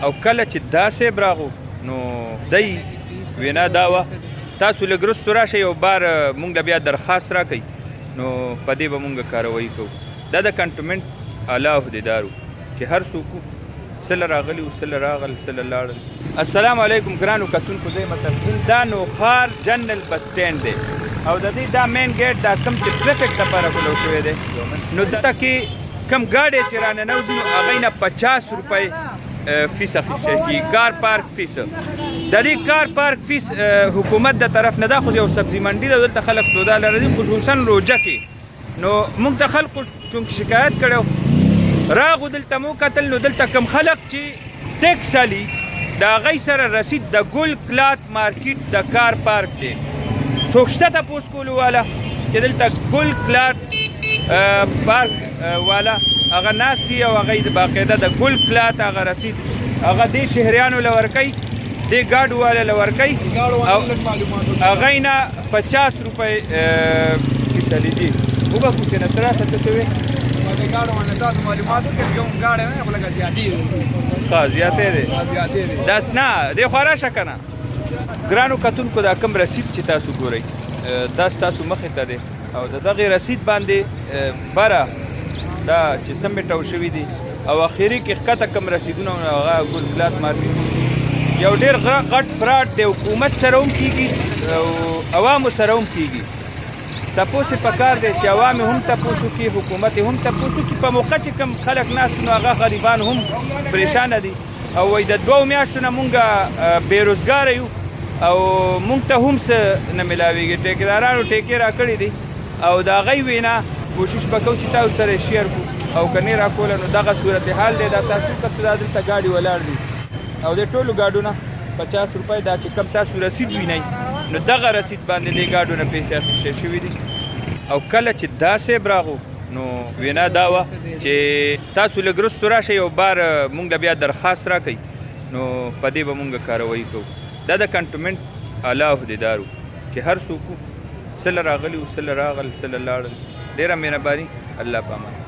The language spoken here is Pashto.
او کله چې دا صاحب راغو نو دی وینا دا وه تاسو لږ رستو راشئ یو بار مونږ له بیا درخواست راکئ نو په دې به مونږ کاروایي کوو دا د کنټونمنټ اعلی عهدیدارو چې هر څوک سله راغلي و سله راغل سله لاړل. السلام علیکم ګرانو کتونکو زه متفقین دا نوخار جنرل بس سټینډ دی او د دې دا مین ګیټ دا کوم چې ټریفک دپاره کولو شوی دی نو دلته کې کوم ګاډی چې راننوځي نو هغوی نه 50 روپۍ فیس اخیستل کېږي کار پارک فیس. د دې کار پارک فیس حکومت د طرف نه دا خو یو سبزي منډي ده دلته خلک سودا لري خصوصا روژه کې نو موږ ته خلکو چونکې شکایت کړی راغو دلته مو کتل نو دلته کوم خلک چې ټیکس علي د هغوی سره رسید د ګل کلات مارکیټ د کار پارک دی څوک شته تپوس کولو والا چې دلته ګل کلات پارک والا هغه ناست دي او هغوی د باقاعده د ګل کلات هغه رسید هغه دې شهریانو له ورکوي دې ګاډو والا له ورکوي او هغوی نه 50 روپۍ فیصلي دي وبخښو چې نه څه راته څه شوې ښه زیاتې دی دا نه دې خوا راشه که نه ګرانو کتونکو دا کوم رسید چې تاسو ګورئ دا ستاسو مخې ته دی او د دغې رسید باندې بره دا چې څه میټاو شوي دي او اخري کې ښکته کوم رسیدونه هغه ګل کلات مارکیټ یو ډېر غټ فراډ دی حکومت سره هم کېږي او عوامو سره هم کېږي تپوس یې پکار دی چې عوام هم تپوس وکړي حکومت هم تپوس وکړي په موقع چې کوم خلک ناست نو هغه غریبان هم پریشانه دي او وایي د 2 میاشتو نه مونږ بېروزګاره یو او مونږ ته هم څه نه میلاویږي ټیکدارانو ټیکې راکړي دي او د هغوی وینا کوشش به کوو چې تاسو سره یې شیر کړو او که نه یې راکوله نو دغه صورتحال دی دا تاسو کتو دا دلته ګاډي ولاړ دي او د ټولو ګاډو نه 50 روپۍ دا چې کوم تاسو رسید وینئ نو دغه رسید باندې دې ګاډو نه پیسې اخیستل شوي دي او کله چې دا صاحب راغو نو وینا دا وه چې تاسو لږ رستو راشئ یو بار مونږ له بیا درخواست راکئ نو په دې به مونږ کاروایي کوو دا د کنټونمنټ اعلی عهدیدارو چې هر څوک سله راغلي و سله راغل سله لاړل ډېره مهرباني الله په امان.